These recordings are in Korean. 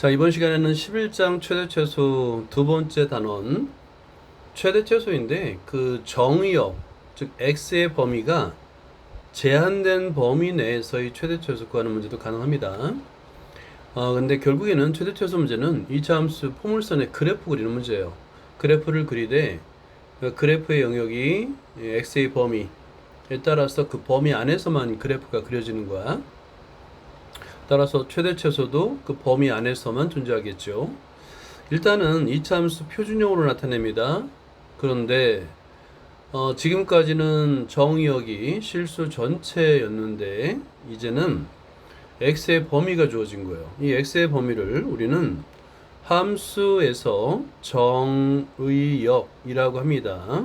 자, 이번 시간에는 11장 최대최소 두 번째 단원 최대최소인데 그 정의역, 즉 x의 범위가 제한된 범위 내에서의 최대최소 구하는 문제도 가능합니다. 근데 결국에는 최대최소 문제는 2차 함수 포물선의 그래프 그리는 문제예요. 그래프를 그리되 그 그래프의 영역이 x의 범위에 따라서 그 범위 안에서만 그래프가 그려지는 거야. 따라서 최대최소도 그 범위 안에서만 존재하겠죠. 일단은 2차 함수 표준형으로 나타냅니다. 그런데 지금까지는 정의역이 실수 전체였는데 이제는 x의 범위가 주어진 거예요. 이 x의 범위를 우리는 함수에서 정의역이라고 합니다.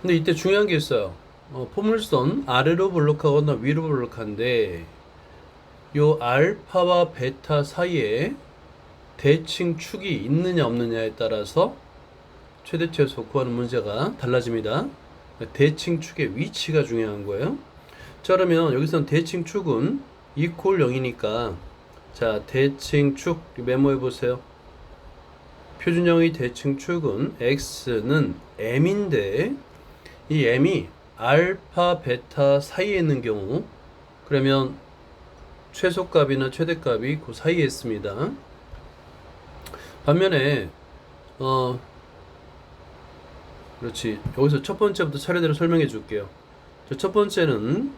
근데 이때 중요한 게 있어요. 포물선 아래로 볼록하거나 위로 볼록한데 요 알파와 베타 사이에 대칭 축이 있느냐 없느냐에 따라서 최대최소 구하는 문제가 달라집니다. 대칭 축의 위치가 중요한 거예요. 자, 그러면 여기서는 대칭 축은 이퀄 0이니까 자, 대칭 축 메모해 보세요. 표준형의 대칭 축은 x는 m인데 이 m이 알파, 베타 사이에 있는 경우 그러면 최소값이나 최대값이 그 사이에 있습니다. 반면에 그렇지, 여기서 첫 번째부터 차례대로 설명해 줄게요. 첫 번째는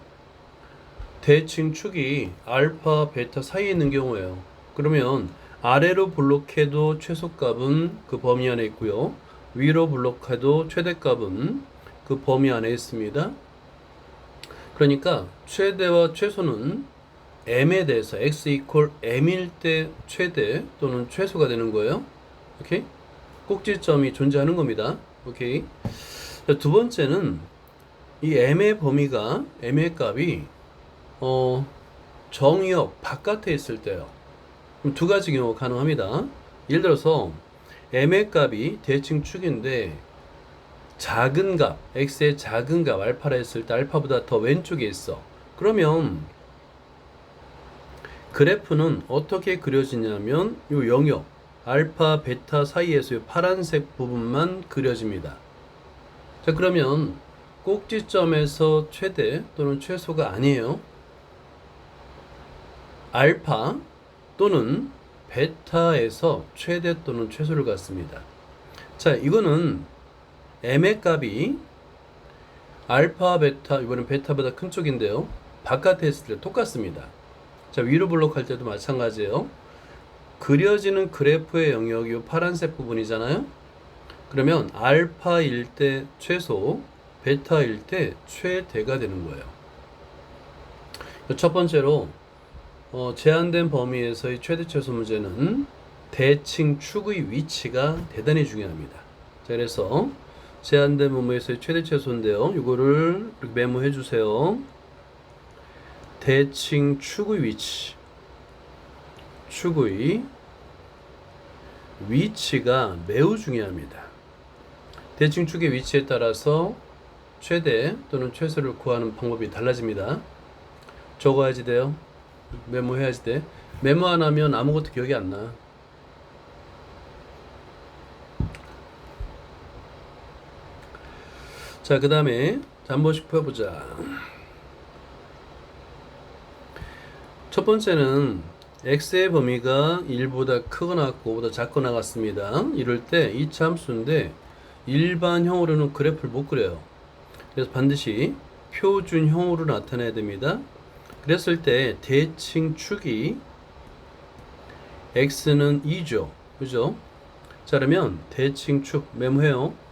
대칭 축이 알파, 베타 사이에 있는 경우예요. 그러면 아래로 블록해도 최소값은 그 범위 안에 있고요. 위로 블록해도 최대값은 그 범위 안에 있습니다. 그러니까 최대와 최소는 m에 대해서 x 이퀄 m일 때 최대 또는 최소가 되는 거예요. 오케이? 꼭지점이 존재하는 겁니다. 오케이? 두 번째는 이 m의 범위가 m의 값이 정의역 바깥에 있을 때요. 그럼 두 가지 경우가 가능합니다. 예를 들어서 m의 값이 대칭 축인데 작은 값, x의 작은 값 알파라 했을 때 알파보다 더 왼쪽에 있어. 그러면 그래프는 어떻게 그려지냐면 요 영역 알파, 베타 사이에서 요 파란색 부분만 그려집니다. 자, 그러면 꼭지점에서 최대 또는 최소가 아니에요. 알파 또는 베타에서 최대 또는 최소를 갖습니다. 자, 이거는 m의 값이 알파, 베타, 이번엔 베타보다 큰 쪽인데요. 바깥에 있을 때 똑같습니다. 자, 위로 블록할 때도 마찬가지예요. 그려지는 그래프의 영역이 파란색 부분이잖아요. 그러면 알파일 때 최소, 베타일 때 최대가 되는 거예요. 첫 번째로 제한된 범위에서의 최대 최소 문제는 대칭 축의 위치가 대단히 중요합니다. 자, 그래서 제한된 범위에서의 최대 최소인데요. 이거를 이렇게 메모해 주세요. 대칭 축의 위치, 축의 위치가 매우 중요합니다. 대칭 축의 위치에 따라서 최대 또는 최소를 구하는 방법이 달라집니다. 적어야지 돼요. 메모해야지 돼. 메모 안 하면 아무것도 기억이 안 나. 자, 그 다음에 한 번씩 펴보자. 첫 번째는 x의 범위가 1보다 크거나 5보다 작거나 같습니다. 이럴 때 2차 함수인데 일반형으로는 그래프를 못 그려요. 그래서 반드시 표준형으로 나타내야 됩니다. 그랬을 때 대칭 축이 x는 2죠. 그죠? 자, 그러면 대칭 축 메모해요.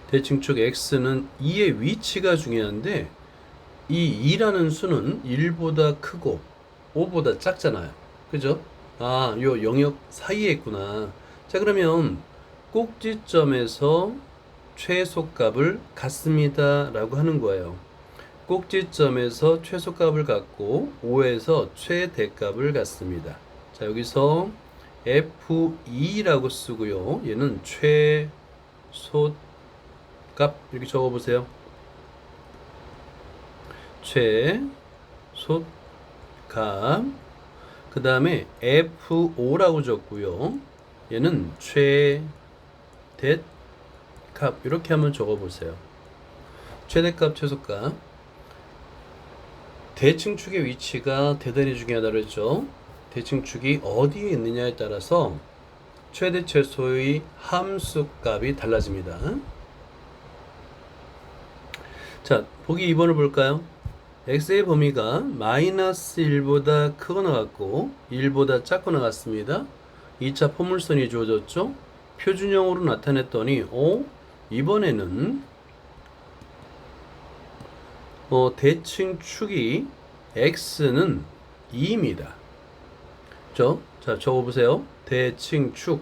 대칭 축 x는 2의 위치가 중요한데 이 2라는 수는 1보다 크고 5보다 작잖아요. 그죠? 아, 요 영역 사이에 있구나. 자, 그러면 꼭지점에서 최소값을 갖습니다 라고 하는 거예요. 꼭지점에서 최소값을 갖고 5에서 최대값을 갖습니다. 자, 여기서 F2라고 쓰고요. 얘는 최소값 이렇게 적어보세요. 최소값. 값. 그 다음에 F5라고 적고요. 얘는 최대 값. 이렇게 한번 적어보세요. 최대값, 최소값. 대칭축의 위치가 대단히 중요하다고 그랬죠. 대칭축이 어디에 있느냐에 따라서 최대 최소의 함수값이 달라집니다. 자, 보기 2번을 볼까요? x의 범위가 마이너스 1보다 크거나 같고 1보다 작거나 같습니다. 2차 포물선이 주어졌죠. 표준형으로 나타냈더니 이번에는 대칭축이 x는 2입니다. 그죠? 자, 적어보세요. 대칭축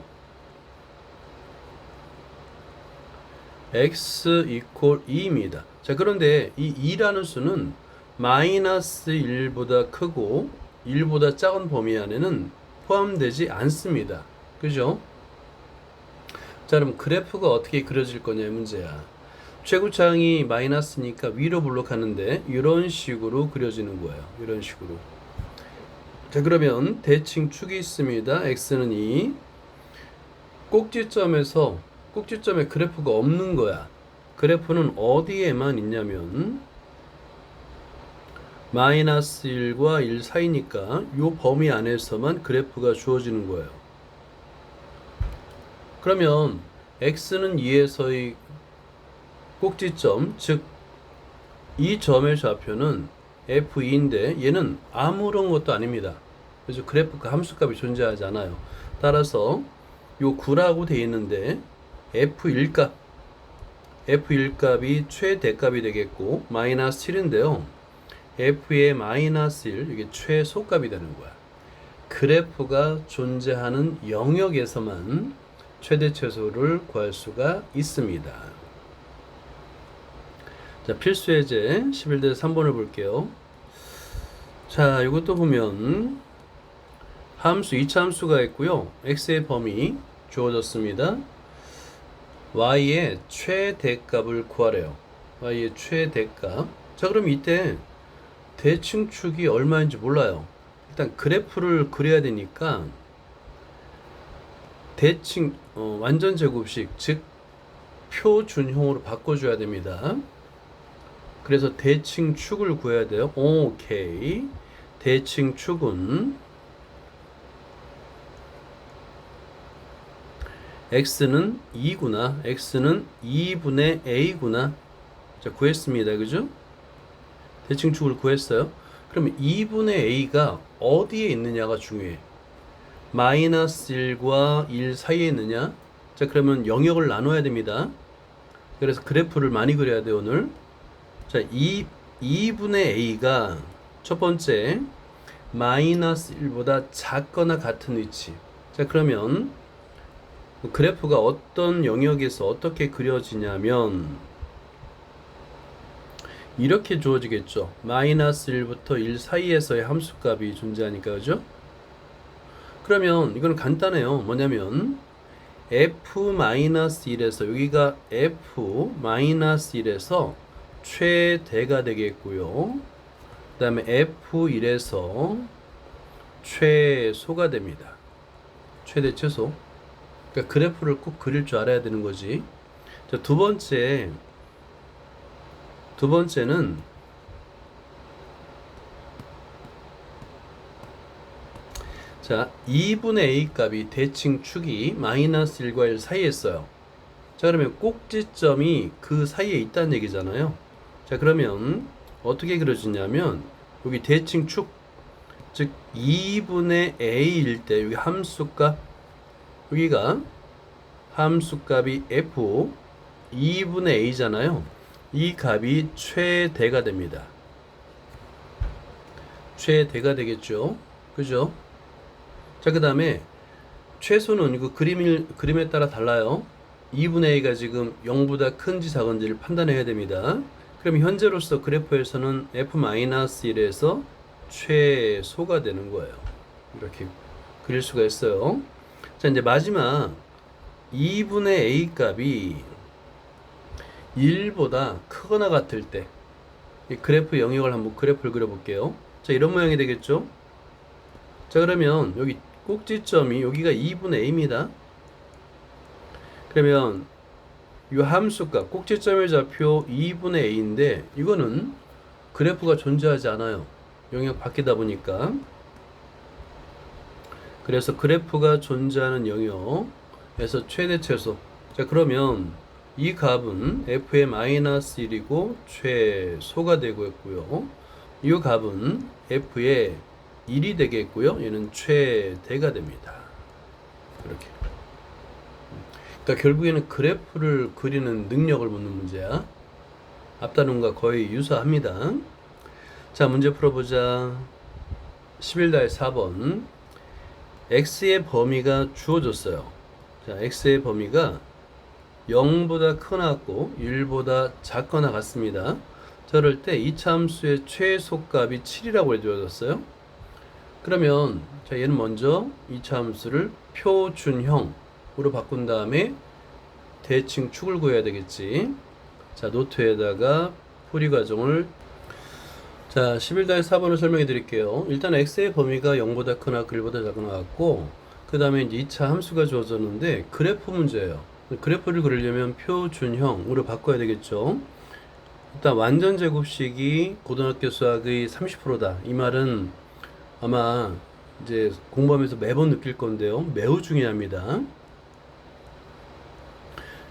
x 이퀄 2입니다. 자, 그런데 이 2라는 수는 마이너스 1보다 크고 1보다 작은 범위 안에는 포함되지 않습니다. 그죠? 자, 그럼 그래프가 어떻게 그려질 거냐 문제야. 최고창이 마이너스니까 위로 블록하는데 이런 식으로 그려지는 거예요. 이런 식으로. 자, 그러면 대칭축이 있습니다. x는 2. 꼭지점에 그래프가 없는 거야. 그래프는 어디에만 있냐면 마이너스 1과 1 사이니까 이 범위 안에서만 그래프가 주어지는 거예요. 그러면 x는 2에서의 꼭지점, 즉 이 점의 좌표는 f2인데 얘는 아무런 것도 아닙니다. 그래서 그래프가 함수값이 존재하지 않아요. 따라서 요 9라고 되어 있는데 F1값이 최대값이 되겠고 마이너스 7인데요. F의 마이너스 1 이게 최소값이 되는 거야. 그래프가 존재하는 영역에서만 최대 최소를 구할 수가 있습니다. 자, 필수 예제 11대 3번을 볼게요. 자, 이것도 보면 함수 2차 함수가 있고요. x의 범위 주어졌습니다. y의 최대값을 구하래요. y의 최대값. 자, 그럼 이때 대칭축이 얼마인지 몰라요. 일단 그래프를 그려야 되니까 완전 제곱식, 즉 표준형으로 바꿔줘야 됩니다. 그래서 대칭축을 구해야 돼요. 오케이. 대칭축은 x는 2구나. x는 2분의 a구나. 자, 구했습니다. 그죠? 대칭축을 구했어요. 그러면 2분의 a가 어디에 있느냐가 중요해. 마이너스 1과 1 사이에 있느냐? 자, 그러면 영역을 나눠야 됩니다. 그래서 그래프를 많이 그려야 돼요, 오늘. 자, 2분의 a가 첫 번째 마이너스 1보다 작거나 같은 위치. 자, 그러면 그래프가 어떤 영역에서 어떻게 그려지냐면 이렇게 주어지겠죠. 마이너스 1부터 1 사이에서의 함수값이 존재하니까, 그죠? 그러면 이거는 간단해요. 뭐냐면 f-1에서 여기가 f-1에서 최대가 되겠고요. 그 다음에 f1에서 최소가 됩니다. 최대 최소. 그러니까 그래프를 꼭 그릴 줄 알아야 되는 거지. 자, 두 번째는 자, 2분의 a 값이 대칭축이 마이너스 1과 1 사이에 있어요. 자, 그러면 꼭지점이 그 사이에 있다는 얘기잖아요. 자, 그러면 어떻게 그려지냐면 여기 대칭축, 즉 2분의 a일 때 여기 함수값, 여기가 함수값이 f 2분의 a잖아요. 이 값이 최대가 됩니다. 최대가 되겠죠. 그죠? 자, 그 다음에 최소는 이거 그림에 따라 달라요. 2분의 a가 지금 0보다 큰지 작은지를 판단해야 됩니다. 그럼 현재로서 그래프에서는 f-1에서 최소가 되는 거예요. 이렇게 그릴 수가 있어요. 자, 이제 마지막 2분의 a 값이 1보다 크거나 같을 때 이 그래프 영역을 한번 그래프를 그려볼게요. 자, 이런 모양이 되겠죠. 자, 그러면 여기 꼭지점이 여기가 2분의 a입니다. 그러면 이 함수값 꼭지점의 좌표 2분의 a인데 이거는 그래프가 존재하지 않아요. 영역 바뀌다 보니까. 그래서 그래프가 존재하는 영역에서 최대 최소. 자, 그러면 이 값은 f의 마이너스 1이고 최소가 되고 있고요. 이 값은 f의 1이 되겠고요. 얘는 최대가 됩니다. 이렇게. 그러니까 결국에는 그래프를 그리는 능력을 묻는 문제야. 앞단원과 거의 유사합니다. 자, 문제 풀어보자. 11-4번. x의 범위가 주어졌어요. 자, x의 범위가 0보다 크거나 1보다 작거나 같습니다. 저럴 때 이차함수의 최소값이 7이라고 해주어졌어요. 그러면 자, 얘는 먼저 이차함수를 표준형으로 바꾼 다음에 대칭 축을 구해야 되겠지. 자, 노트에다가 풀이 과정을. 자, 11-4번을 설명해 드릴게요. 일단 x의 범위가 0보다 크거나 1보다 작거나 같고, 그 다음에 이제 2차 함수가 주어졌는데 그래프 문제예요. 그래프를 그리려면 표준형으로 바꿔야 되겠죠. 일단 완전 제곱식이 고등학교 수학의 30%다. 이 말은 아마 이제 공부하면서 매번 느낄 건데요. 매우 중요합니다.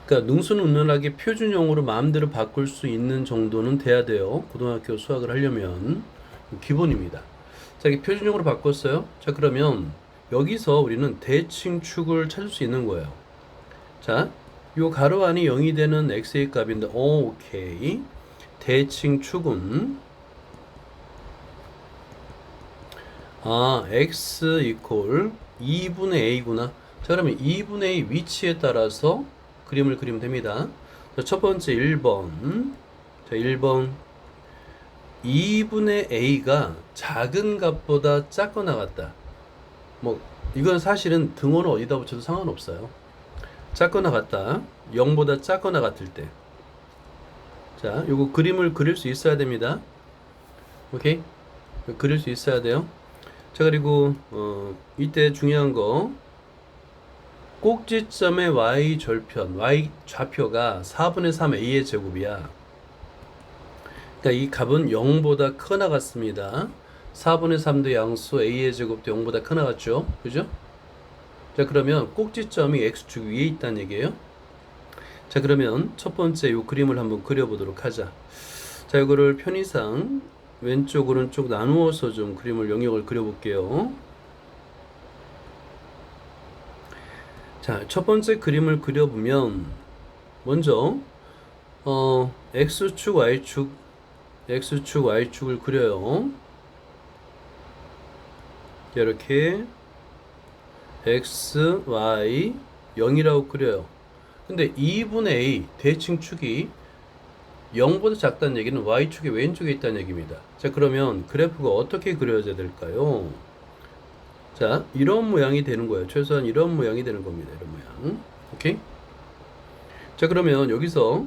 그러니까 능수능란하게 표준형으로 마음대로 바꿀 수 있는 정도는 돼야 돼요. 고등학교 수학을 하려면 기본입니다. 자, 이게 표준형으로 바꿨어요. 자, 그러면 여기서 우리는 대칭축을 찾을 수 있는 거예요. 자, 요 가로 안이 0이 되는 x의 값인데, 오케이. 대칭축은 x 이퀄 2분의 a구나. 자, 그러면 2분의 a 위치에 따라서 그림을 그리면 됩니다. 자, 첫 번째 1번. 자, 1번. 2분의 a가 작은 값보다 작거나 같다. 뭐, 이건 사실은 등호는 어디다 붙여도 상관없어요. 작거나 같다. 0보다 작거나 같을 때. 자, 요거 그림을 그릴 수 있어야 됩니다. 오케이? 그릴 수 있어야 돼요. 자, 그리고, 이때 중요한 거. 꼭지점의 y 절편, y 좌표가 4분의 3 a의 제곱이야. 그러니까 이 값은 0보다 크거나 같습니다. 4분의 3도 양수 a의 제곱도 0보다 크거나 같죠? 그죠? 자, 그러면 꼭지점이 x축 위에 있다는 얘기예요. 자, 그러면 첫 번째 이 그림을 한번 그려보도록 하자. 자, 이거를 편의상 왼쪽 오른쪽 나누어서 좀 그림을 영역을 그려볼게요. 자, 첫 번째 그림을 그려보면 먼저 x축 y축을 그려요. 이렇게 x, y, 0이라고 그려요. 근데 2분의 a 대칭축이 0보다 작다는 얘기는 y축의 왼쪽에 있다는 얘기입니다. 자, 그러면 그래프가 어떻게 그려져야 될까요? 자, 이런 모양이 되는 거예요. 최소한 이런 모양이 되는 겁니다. 이런 모양. 오케이? 자, 그러면 여기서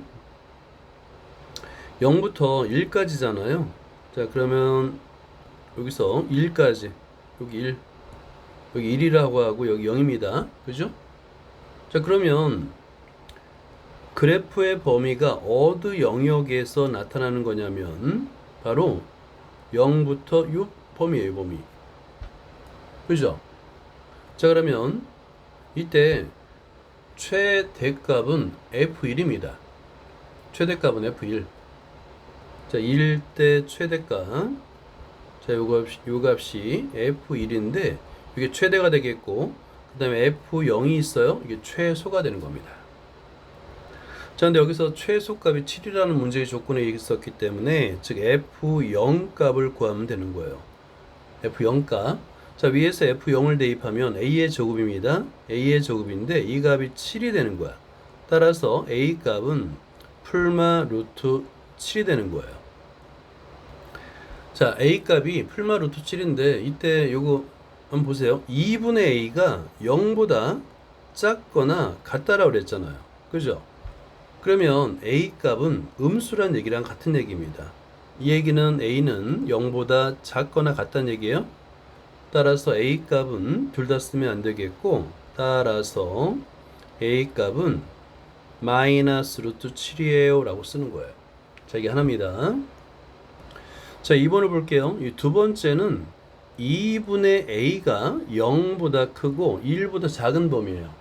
0부터 1까지잖아요. 자, 그러면 여기서 1까지. 여기 1. 여기 1이라고 하고 여기 0입니다. 그죠? 자, 그러면 그래프의 범위가 어느 영역에서 나타나는 거냐면 바로 0부터 6 범위예요. 범위. 그죠? 자, 그러면 이때 최대값은 F1입니다. 최대값은 F1. 자, 1 대 최대값. 자, 요 값이 F1인데 이게 최대가 되겠고, 그 다음에 F0이 있어요. 이게 최소가 되는 겁니다. 자, 근데 여기서 최소값이 7이라는 문제의 조건에 있었기 때문에, 즉 F0 값을 구하면 되는 거예요. F0 값. 자, 위에서 F0을 대입하면 A의 제곱입니다. A의 제곱인데 이 값이 7이 되는 거야. 따라서 A 값은 풀마 루트 7이 되는 거예요. 자, A 값이 풀마 루트 7인데 이때 요거 한번 보세요. 2분의 A가 0보다 작거나 같다라고 그랬잖아요. 그죠? 그러면 A 값은 음수란 얘기랑 같은 얘기입니다. 이 얘기는 A는 0보다 작거나 같다는 얘기예요. 따라서 A 값은 둘 다 쓰면 안 되겠고, 따라서 A 값은 마이너스 루트 7이에요 라고 쓰는 거예요. 자, 이게 하나입니다. 자, 2번을 볼게요. 이 두 번째는 2분의 A가 0보다 크고 1보다 작은 범위예요.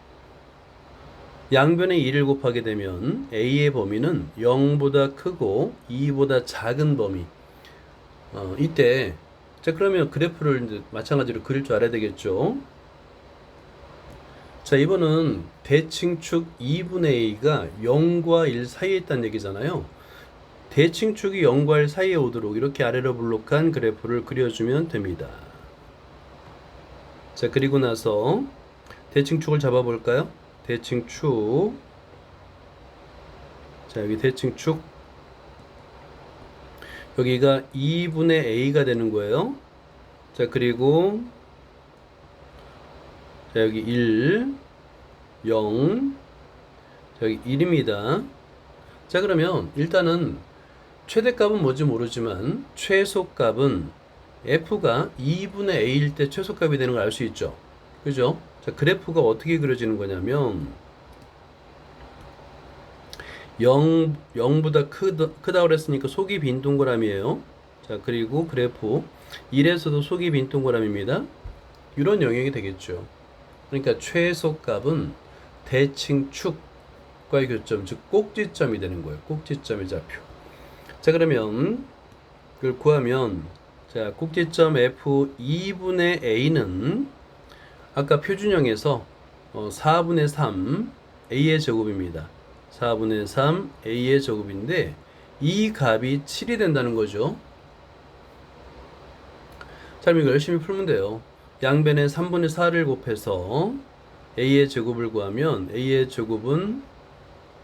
양변에 2를 곱하게 되면 A의 범위는 0보다 크고 2보다 작은 범위. 이때 자, 그러면 그래프를 이제 마찬가지로 그릴 줄 알아야 되겠죠. 자, 이번은 대칭축 2분의 A가 0과 1 사이에 있다는 얘기잖아요. 대칭축이 0과 1 사이에 오도록 이렇게 아래로 블록한 그래프를 그려주면 됩니다. 자, 그리고 나서 대칭축을 잡아볼까요? 대칭축. 자, 여기 대칭축. 여기가 2분의 A가 되는 거예요. 자, 그리고 자, 여기 1, 0, 자, 여기 1입니다. 자, 그러면 일단은 최대값은 뭔지 모르지만 최소값은 F가 2분의 A일 때 최소값이 되는 걸 알 수 있죠. 그죠? 자, 그래프가 어떻게 그려지는 거냐면 0보다 크다고 그랬으니까 속이 빈 동그라미예요. 자, 그리고 그래프 1에서도 속이 빈 동그라미입니다. 이런 영역이 되겠죠. 그러니까 최소값은 대칭축과의 교점, 즉 꼭지점이 되는 거예요. 꼭지점의 좌표. 자, 그러면 그걸 구하면 자, 꼭지점 F 2분의 A는 아까 표준형에서 4분의 3 A의 제곱입니다. 4분의 3 A의 제곱인데 이 값이 7이 된다는 거죠. 자, 그럼 이거 열심히 풀면 돼요. 양변에 3분의 4를 곱해서 A의 제곱을 구하면 A의 제곱은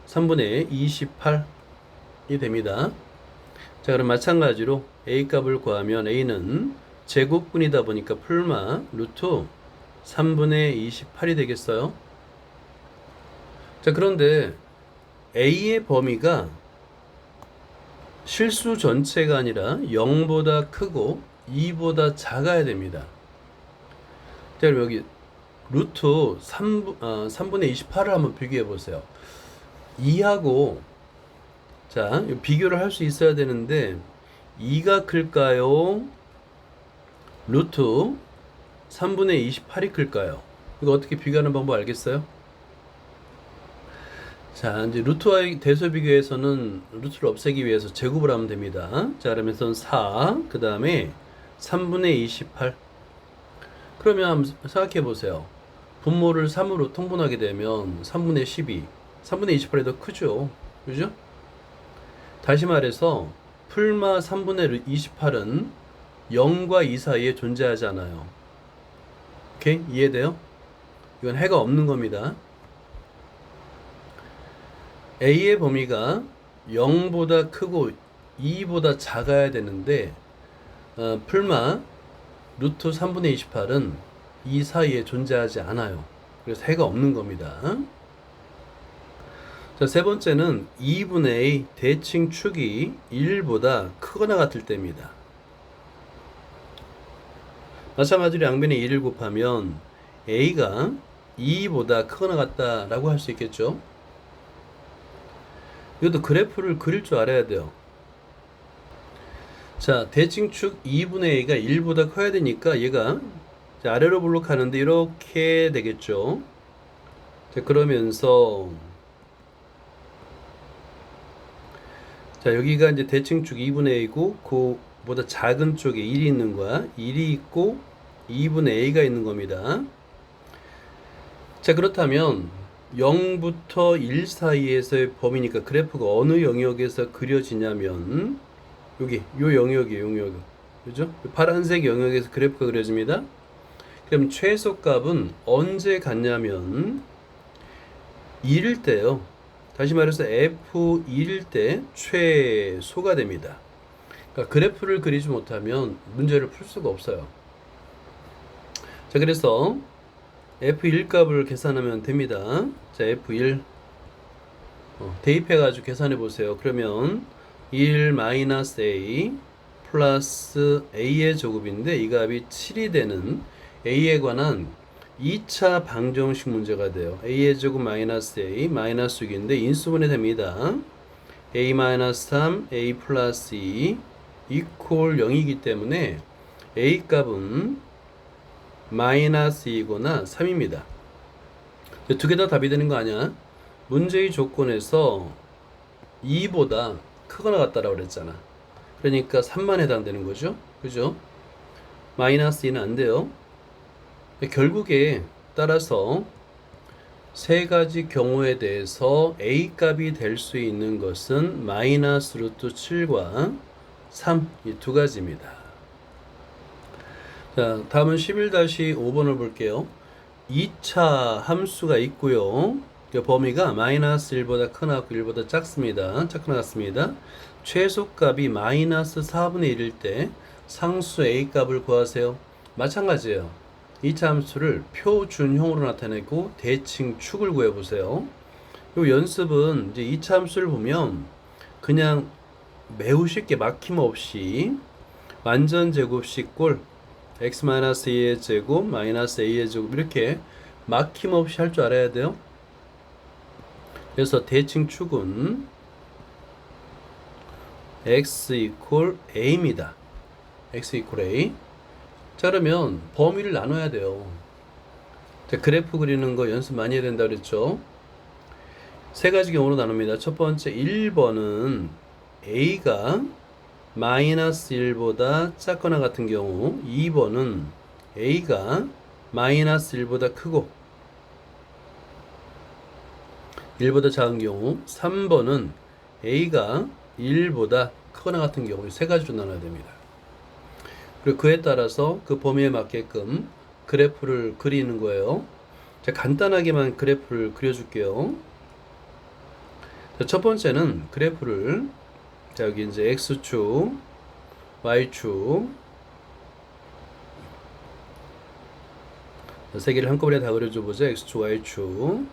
3분의 28이 됩니다. 자, 그럼 마찬가지로 A 값을 구하면 A는 제곱근이다 보니까 풀마 루트 3분의 28이 되겠어요. 자, 그런데 A의 범위가 실수 전체가 아니라 0보다 크고 2보다 작아야 됩니다. 자, 그럼 여기 루트 3분의 28을 한번 비교해 보세요. 2하고 자, 비교를 할 수 있어야 되는데 2가 클까요? 루트 3분의 28이 클까요? 이거 어떻게 비교하는 방법 알겠어요? 자, 이제 루트와의 대소 비교에서는 루트를 없애기 위해서 제곱을 하면 됩니다. 자, 그러면서 4, 그 다음에 3분의 28. 그러면 한번 생각해 보세요. 분모를 3으로 통분하게 되면 3분의 12, 3분의 28이 더 크죠? 그죠? 다시 말해서 풀마 3분의 28은 0과 2 사이에 존재하지 않아요. 오케이? 이해돼요? 이건 해가 없는 겁니다. A의 범위가 0보다 크고 2보다 작아야 되는데 풀마 루트 3분의 28은 이 사이에 존재하지 않아요. 그래서 해가 없는 겁니다. 자, 세 번째는 2분의 A 대칭축이 1보다 크거나 같을 때입니다. 마찬가지로 양변에 2를 곱하면 A가 2보다 크거나 같다라고 할 수 있겠죠. 이것도 그래프를 그릴 줄 알아야 돼요. 자, 대칭축 2분의 A가 1보다 커야 되니까 얘가 아래로 블록하는데 이렇게 되겠죠. 자, 그러면서 자, 여기가 이제 대칭축 2분의 A고 그보다 작은 쪽에 1이 있는 거야. 1이 있고 2분의 A가 있는 겁니다. 자, 그렇다면 0부터 1 사이에서의 범위니까 그래프가 어느 영역에서 그려지냐면 여기 요 영역이에요. 영역. 그죠? 파란색 영역에서 그래프가 그려집니다. 그럼 최소값은 언제 같냐면 1일 때요. 다시 말해서 F1일 때 최소가 됩니다. 그러니까 그래프를 그리지 못하면 문제를 풀 수가 없어요. 자, 그래서 F1 값을 계산하면 됩니다. 자, F1 대입해가지고 계산해 보세요. 그러면 1 마이너스 A 플러스 A의 제곱인데 이 값이 7이 되는 a에 관한 2차 방정식 문제가 돼요. a의 제곱 마이너스 a 마이너스 6인데 인수분해 됩니다. a 마이너스 3 a 플러스 2 이퀄 0이기 때문에 a 값은 마이너스 2거나 3입니다. 두 개 다 답이 되는 거 아니야? 문제의 조건에서 2보다 크거나 같다라고 그랬잖아. 그러니까 3만 해당되는 거죠. 그죠? 마이너스 2는 안 돼요. 결국에 따라서 세 가지 경우에 대해서 a 값이 될 수 있는 것은 마이너스 루트 7과 3 이 두 가지입니다. 자, 다음은 11-5번을 볼게요. 2차 함수가 있고요. 범위가 마이너스 1보다 크나 1보다 작습니다. 작거나 같습니다. 최소값이 마이너스 4분의 1일 때 상수 a 값을 구하세요. 마찬가지예요. 2차 함수를 표준형으로 나타내고 대칭 축을 구해보세요. 이 연습은 이제 2차 함수를 보면 그냥 매우 쉽게 막힘없이 완전 제곱식 꼴 x-a의 제곱 마이너스 a의 제곱 이렇게 막힘없이 할 줄 알아야 돼요. 그래서 대칭 축은 x 이퀄 a입니다. x 이퀄 a. 자, 그러면 범위를 나눠야 돼요. 자, 그래프 그리는 거 연습 많이 해야 된다 그랬죠. 세 가지 경우로 나눕니다. 첫 번째 1번은 a가 마이너스 1보다 작거나 같은 경우, 2번은 a가 마이너스 1보다 크고 1보다 작은 경우, 3번은 a가 1보다 크거나 같은 경우, 세 가지로 나눠야 됩니다. 그리고 그에 따라서 그 범위에 맞게끔 그래프를 그리는 거예요. 자, 간단하게만 그래프를 그려줄게요. 자, 첫 번째는 그래프를, 자, 여기 이제 x축, y축, 세 개를 한꺼번에 다 그려줘 보자. x축, y축.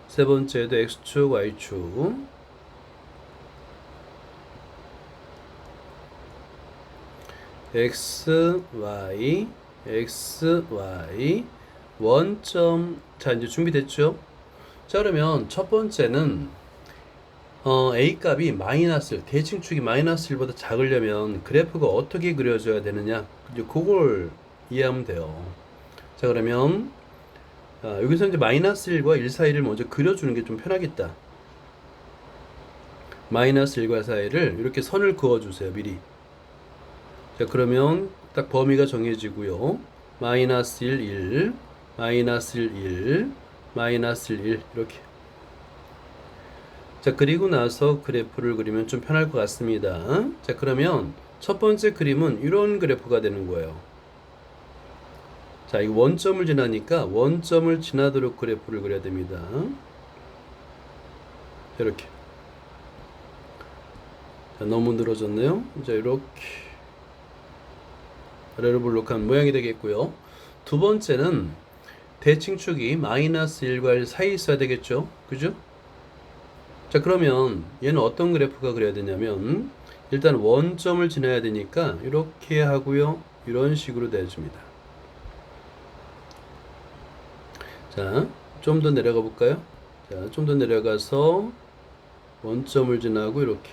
세 번째도 x축, y축. x, y, x, y, 원점. 자, 이제 준비됐죠? 자, 그러면 첫 번째는 a 값이 마이너스, 대칭축이 마이너스 1보다 작으려면 그래프가 어떻게 그려져야 되느냐, 이제 그걸 이해하면 돼요. 자, 그러면 여기서 이제 마이너스 1과 1 사이를 먼저 그려주는 게 좀 편하겠다. 마이너스 1과 사이를 이렇게 선을 그어주세요, 미리. 자, 그러면 딱 범위가 정해지고요. 마이너스 1, 1, 마이너스 1, 1, 마이너스 1, 1 이렇게. 자, 그리고 나서 그래프를 그리면 좀 편할 것 같습니다. 자, 그러면 첫 번째 그림은 이런 그래프가 되는 거예요. 자, 이 원점을 지나니까 원점을 지나도록 그래프를 그려야 됩니다. 이렇게. 자, 너무 늘어졌네요. 자, 이렇게 아래로 볼록한 모양이 되겠고요. 두 번째는 대칭축이 마이너스 1과 1 사이에 있어야 되겠죠. 그죠? 자, 그러면 얘는 어떤 그래프가 그려야 되냐면, 일단 원점을 지나야 되니까 이렇게 하고요. 이런 식으로 내줍니다. 자, 좀 더 내려가 볼까요? 자, 좀 더 내려가서 원점을 지나고 이렇게.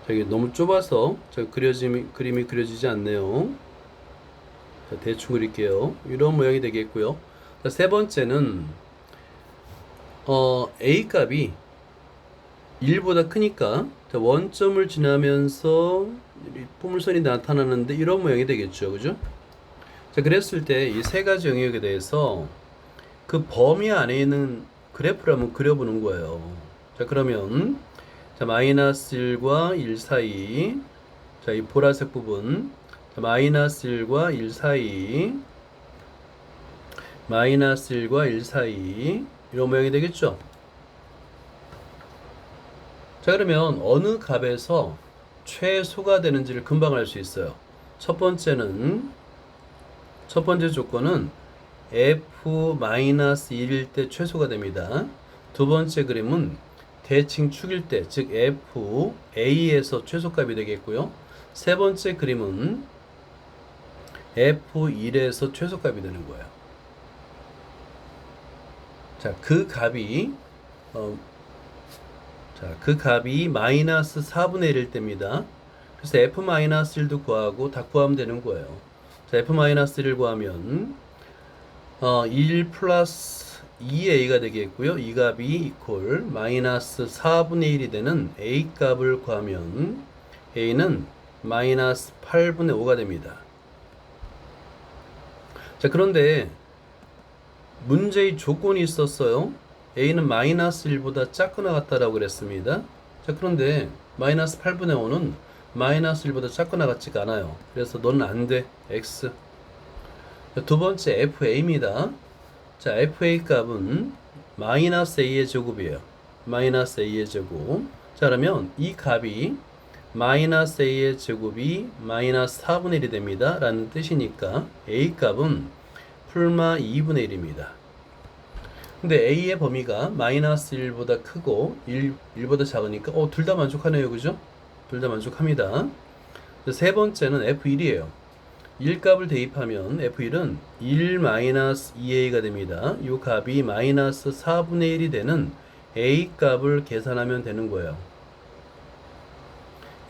자, 이게 너무 좁아서 그림이 그려지지 않네요. 자, 대충 그릴게요. 이런 모양이 되겠고요. 자, 세 번째는 a 값이 1보다 크니까, 자, 원점을 지나면서 포물선이 나타나는데 이런 모양이 되겠죠. 그죠? 자, 그랬을 때 이 세 가지 영역에 대해서 그 범위 안에 있는 그래프를 한번 그려보는 거예요. 자, 그러면 자, 마이너스 1과 1 사이, 자, 이 보라색 부분, 자, 마이너스 1과 1 사이, 마이너스 1과 1 사이, 이런 모양이 되겠죠? 자, 그러면 어느 값에서 최소가 되는지를 금방 알 수 있어요. 첫 번째 조건은 f-1일 때 최소가 됩니다. 두 번째 그림은 대칭축일 때, 즉 f-a에서 최소값이 되겠고요. 세 번째 그림은 F1에서 최소값이 되는 거예요. 자, 그 값이 마이너스 4분의 1일 때입니다. 그래서 F-1도 구하고 다 구하면 되는 거예요. 자, F-1을 구하면 1 플러스 2a가 되겠고요. 이 값이 이퀄 마이너스 4분의 1이 되는 a 값을 구하면 a는 마이너스 8분의 5가 됩니다. 자, 그런데 문제의 조건이 있었어요. a는 마이너스 1보다 작거나 같다라고 그랬습니다. 자, 그런데 마이너스 8분의 5는 마이너스 1보다 작거나 같지가 않아요. 그래서 너는 안 돼. x. 자, 두 번째 fa입니다. 자, fa 값은 마이너스 a의 제곱이에요. 마이너스 a의 제곱. 자, 그러면 이 값이 마이너스 a의 제곱이 마이너스 4분의 1이 됩니다. 라는 뜻이니까 a 값은 풀마 2분의 1입니다. 근데 a의 범위가 마이너스 1보다 크고 1보다 작으니까 둘 다 만족하네요. 그죠? 둘 다 만족합니다. 세 번째는 f1이에요. 1값을 대입하면 f1은 1-2a가 됩니다. 이 값이 마이너스 4분의 1이 되는 a 값을 계산하면 되는 거예요.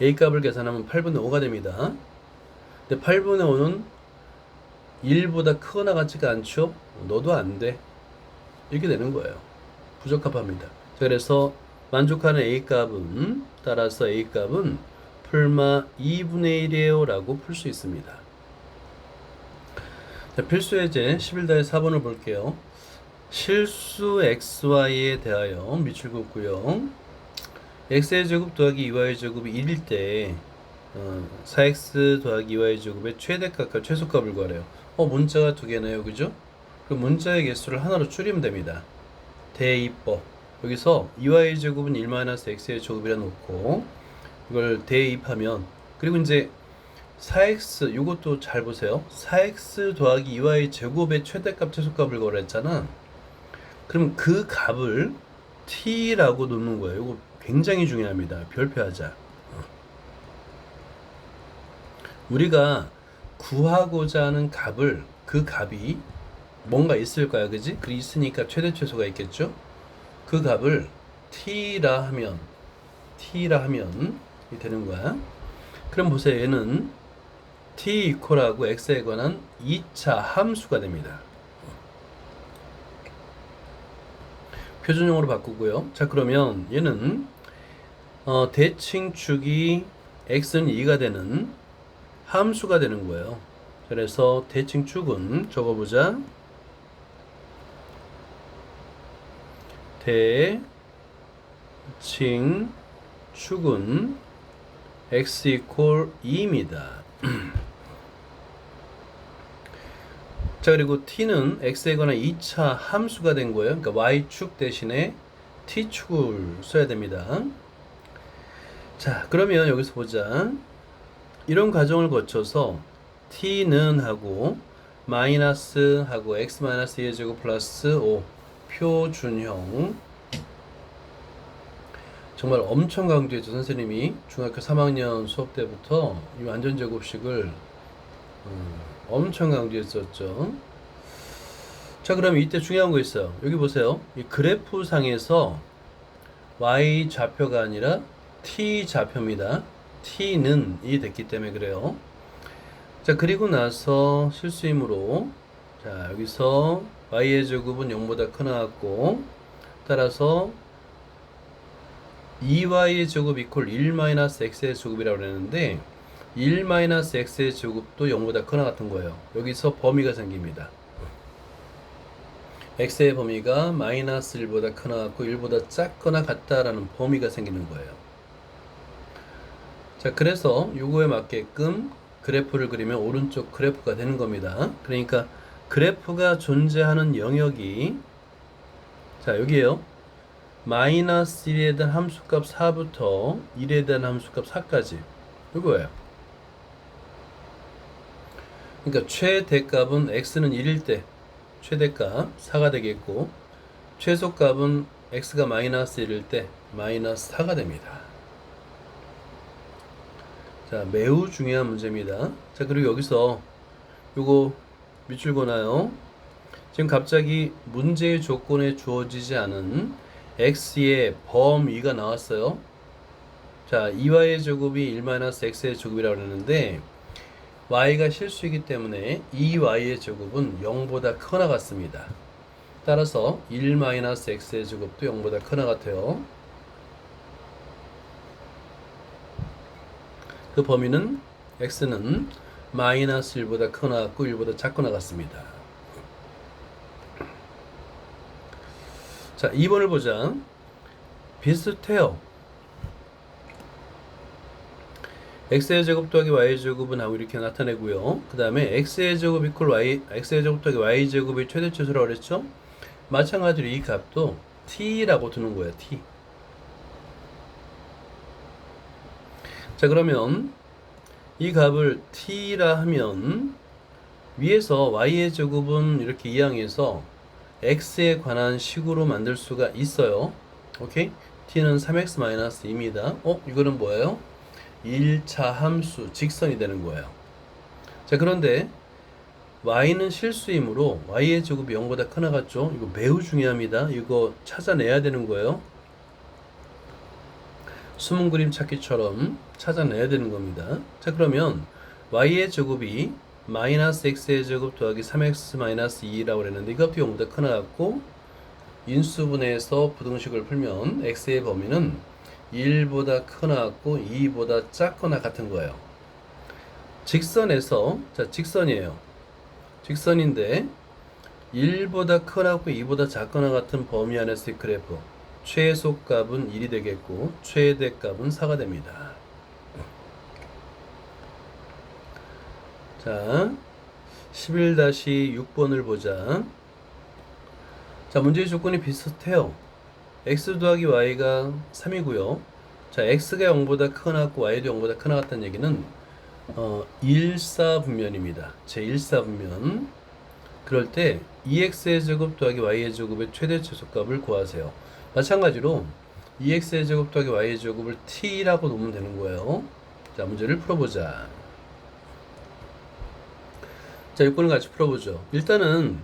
a 값을 계산하면 8분의 5가 됩니다. 근데 8분의 5는 1보다 크거나 같지가 않죠? 너도 안 돼. 이렇게 되는 거예요. 부적합합니다. 그래서 만족하는 a 값은 따라서 a 값은 풀마 2분의 1이에요 라고 풀 수 있습니다. 자, 필수 예제 11다의 4번을 볼게요. 실수 xy에 대하여 밑줄 긋고요. x의 제곱 더하기 2y 제곱이 1일 때 4x 더하기 2y 제곱의 최대값과 최소값을 구하래요. 문자가 두 개네요. 그죠? 그 문자의 개수를 하나로 줄이면 됩니다. 대입법. 여기서 2y 제곱은 1-x의 제곱이라 놓고 이걸 대입하면, 그리고 이제 4x, 이것도 잘 보세요. 4x 더하기 2y 제곱의 최대값 최소값을 구하랬잖아. 그럼 그 값을 t라고 놓는 거예요. 이거 굉장히 중요합니다. 별표하자. 우리가 구하고자 하는 값을, 그 값이 뭔가 있을까요? 그지? 그 있으니까 최대 최소가 있겠죠? 그 값을 t라 하면 이 되는 거야. 그럼 보세요. 얘는 t 이퀄하고 x에 관한 2차 함수가 됩니다. 표준형으로 바꾸고요. 자, 그러면 얘는 대칭축이 x는 2가 되는 함수가 되는 거예요. 그래서 대칭축은 적어보자. 대칭축은 x 이퀄 2입니다. 자, 그리고 t는 x에 관한 2차 함수가 된 거예요. 그러니까 y축 대신에 t축을 써야 됩니다. 자, 그러면 여기서 보자. 이런 과정을 거쳐서 t는 하고 마이너스 하고 x-2의 제곱 플러스 5 표준형, 정말 엄청 강조했죠. 선생님이 중학교 3학년 수업 때부터 이 완전제곱식을 엄청 강조했었죠. 자, 그럼 이때 중요한 거 있어요. 여기 보세요. 이 그래프 상에서 y 좌표가 아니라 t 좌표입니다. t는 이 됐기 때문에 그래요. 자, 그리고 나서 실수이므로, 자, 여기서 y의 제곱은 0보다 크 나왔고, 따라서 2y의 제곱 이퀄 1-x의 제곱이라고 그랬는데 1-x의 제곱도 0보다 크나 같은 거예요. 여기서 범위가 생깁니다. x의 범위가 마이너스 1보다 크나 같고 1보다 작거나 같다라는 범위가 생기는 거예요. 자, 그래서 요거에 맞게끔 그래프를 그리면 오른쪽 그래프가 되는 겁니다. 그러니까 그래프가 존재하는 영역이, 자, 여기에요. 마이너스 1에 대한 함수값 4부터 1에 대한 함수값 4까지 이거예요. 그러니까 최대값은 x는 1일 때 최대값 4가 되겠고, 최소값은 x가 마이너스 1일 때 마이너스 4가 됩니다. 자, 매우 중요한 문제입니다. 자, 그리고 여기서 요거 밑줄 그어놔요. 지금 갑자기 문제의 조건에 주어지지 않은 x의 범위가 나왔어요. 자, 2y의 제곱이 1-x의 제곱이라고 그러는데 y가 실수이기 때문에 2y의 제곱은 0보다 크거나 같습니다. 따라서 1-x의 제곱도 0보다 크거나 같아요. 그 범위는 x는 마이너스 1보다 크거나 같고 1보다 작거나 같습니다. 자, 2번을 보자. 비슷해요. x의 제곱 더하기 y의 제곱은 하고 이렇게 나타내고요. 그 다음에 x의 제곱 이퀄 y, x의 제곱 더하기 y의 제곱의 최대치수라고 그랬죠? 마찬가지로 이 값도 t라고 두는 거예요. t. 자, 그러면 이 값을 t라 하면 위에서 y의 제곱은 이렇게 이항해서 x에 관한 식으로 만들 수가 있어요. 오케이? t는 3x-2입니다. 이거는 뭐예요? 1차 함수, 직선이 되는 거예요. 자, 그런데 y는 실수이므로 y의 제곱이 0보다 크나 같죠? 이거 매우 중요합니다. 이거 찾아내야 되는 거예요. 숨은 그림 찾기처럼 찾아내야 되는 겁니다. 자, 그러면 y의 제곱이 마이너스 x의 제곱 더하기 3x-2라고 그랬는데 이것도 0보다 크나 같고 인수분해해서 부등식을 풀면 x의 범위는 1보다 크거나 같고 2보다 작거나 같은 거예요. 직선에서, 자, 직선이에요. 직선인데 1보다 크거나 같고 2보다 작거나 같은 범위 안에서의 그래프, 최소값은 1이 되겠고 최대값은 4가 됩니다. 자, 11-6번을 보자. 자, 문제의 조건이 비슷해요. x 더하기 y가 3이고요. 자, x가 0보다 크거나 같고 y도 0보다 크거나 같다는 얘기는 일사분면입니다. 제1사분면. 그럴 때 2x의 제곱 더하기 y의 제곱의 최대 최소값을 구하세요. 마찬가지로 2x의 제곱 더하기 y의 제곱을 t라고 놓으면 되는 거예요. 자, 문제를 풀어보자. 자, 요건을 같이 풀어보죠. 일단은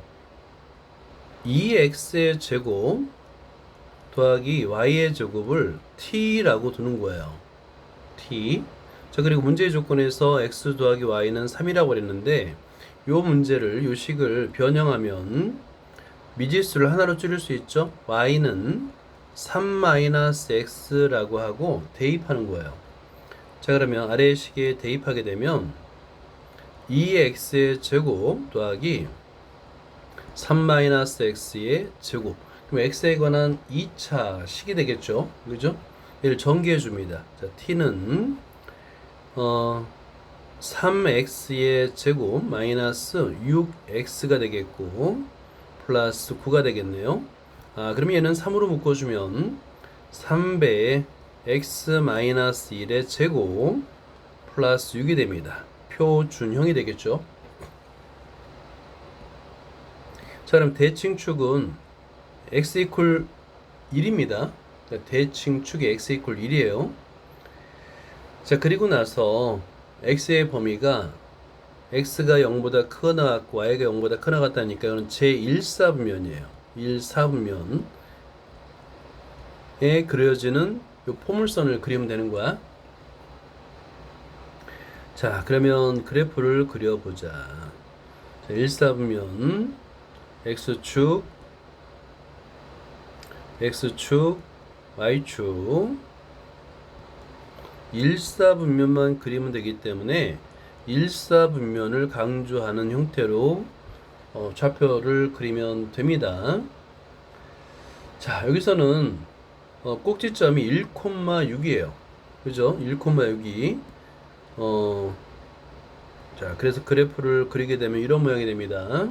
2x의 제곱 더하기 y의 제곱을 t라고 두는 거예요. t. 자, 그리고 문제의 조건에서 x 더하기 y는 3이라고 그랬는데 요 문제를, 요 식을 변형하면 미지수를 하나로 줄일 수 있죠. y는 3-x라고 하고 대입하는 거예요. 자, 그러면 아래의 식에 대입하게 되면 2x의 제곱 더하기 3-x의 제곱. 그럼 x에 관한 2차 식이 되겠죠. 그죠? 얘를 전개해 줍니다. 자, t는 3x의 제곱 마이너스 6x가 되겠고 플러스 9가 되겠네요. 그러면 얘는 3으로 묶어주면 3배의 x-1의 제곱 플러스 6이 됩니다. 표준형이 되겠죠. 자, 그럼 대칭축은 x 이퀄 1입니다. 대칭축이 x 이퀄 1이에요. 자, 그리고 나서 x의 범위가 x가 0보다 크거나 같고 y가 0보다 크거나 같다니까 이거는 제1사분면이에요. 1사분면에 그려지는 요 포물선을 그리면 되는 거야. 자, 그러면 그래프를 그려보자. 자, 1사분면 x축, x축, y축 1사분면만 그리면 되기 때문에 1사분면을 강조하는 형태로 좌표를 그리면 됩니다. 자, 여기서는 꼭지점이 1,6이에요. 그죠? 1,6이 자, 그래서 그래프를 그리게 되면 이런 모양이 됩니다.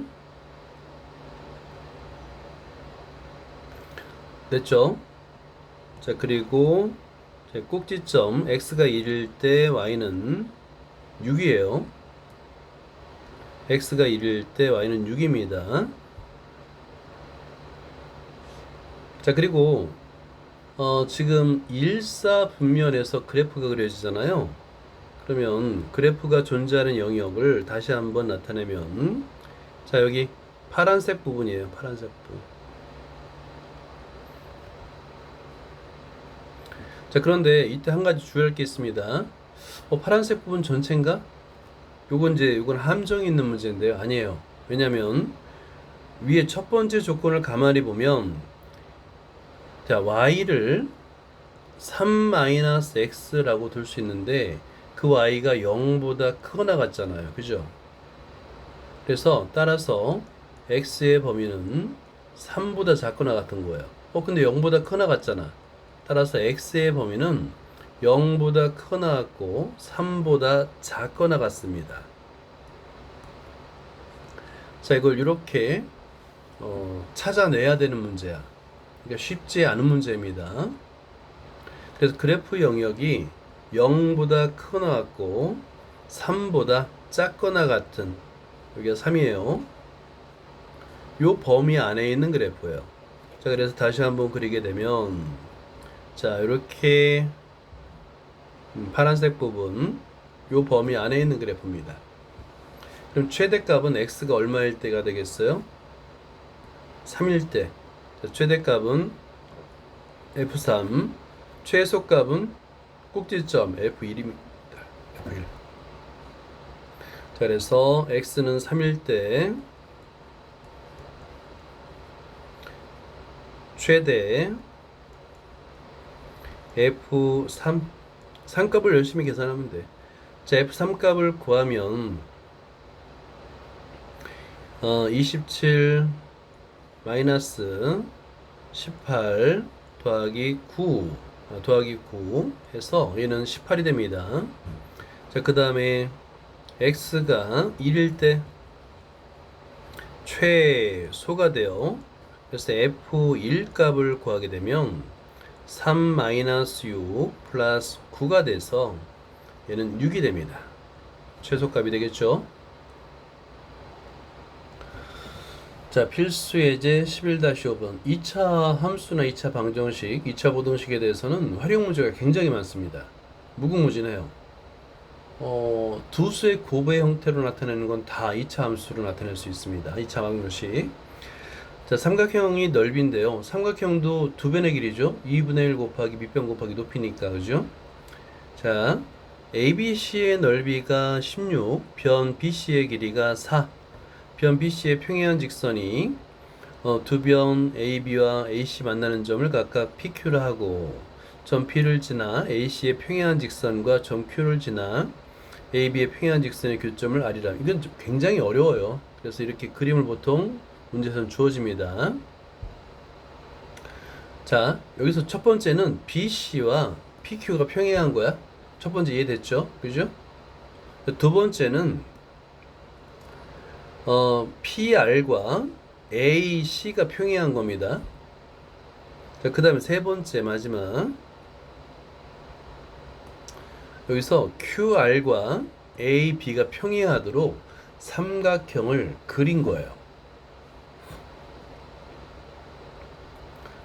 됐죠? 자, 그리고 꼭지점 x가 1일 때 y는 6이에요. x가 1일 때 y는 6입니다. 자, 그리고 지금 일사분면에서 그래프가 그려지잖아요. 그러면 그래프가 존재하는 영역을 다시 한번 나타내면, 자, 여기 파란색 부분이에요. 파란색 부분. 자, 그런데 이때 한 가지 주의할 게 있습니다. 파란색 부분 전체인가? 요건 함정이 있는 문제인데요. 아니에요. 왜냐면 위에 첫 번째 조건을 가만히 보면, 자, y를 3-x라고 둘 수 있는데 그 y가 0보다 크거나 같잖아요. 그죠? 그래서 따라서 x의 범위는 3보다 작거나 같은 거예요. 근데 0보다 크거나 같잖아. 따라서 x의 범위는 0보다 크거나 같고 3보다 작거나 같습니다. 자, 이걸 이렇게 찾아내야 되는 문제야. 그러니까 쉽지 않은 문제입니다. 그래서 그래프 영역이 0보다 크거나 같고 3보다 작거나 같은, 여기가 3이에요. 요 범위 안에 있는 그래프예요. 자, 그래서 다시 한번 그리게 되면, 자, 이렇게 파란색 부분, 요 범위 안에 있는 그래프입니다. 그럼 최대값은 x가 얼마일 때가 되겠어요? 3일 때. 자, 최대값은 f3, 최소값은 꼭지점 f1입니다. f1. 자, 그래서 x는 3일 때 최대 f3, 3값을 열심히 계산하면 돼. 자, f3값을 구하면 27 마이너스 18 더하기 9 해서 얘는 18이 됩니다. 자, 그 다음에 x가 1일 때 최소가 돼요. 그래서 f1 값을 구하게 되면 3-6 플러스 9가 돼서 얘는 6이 됩니다. 최소값이 되겠죠. 자, 필수 예제 11-5번 2차 함수나 2차 방정식, 2차 보등식에 대해서는 활용 문제가 굉장히 많습니다. 무궁무진해요. 두 수의 곱의 형태로 나타내는 건 다 2차 함수로 나타낼 수 있습니다. 2차 방정식. 자, 삼각형이 넓이인데요. 삼각형도 두 변의 길이죠. 2분의 1 곱하기 밑변 곱하기 높이니까, 그죠? 자, ABC의 넓이가 16, 변 BC의 길이가 4. 변 BC의 평행한 직선이 두 변 AB와 AC 만나는 점을 각각 PQ를 하고, 점 P를 지나 AC의 평행한 직선과 점 Q를 지나 AB의 평행한 직선의 교점을 R이라. 이건 굉장히 어려워요. 그래서 이렇게 그림을 보통 문제에서는 주어집니다. 자, 여기서 첫 번째는 BC와 PQ가 평행한 거야. 첫 번째 이해됐죠? 그죠? 두 번째는 PR과 AC가 평행한 겁니다. 자, 그 다음에 세 번째 마지막, 여기서 QR과 AB가 평행하도록 삼각형을 그린 거예요.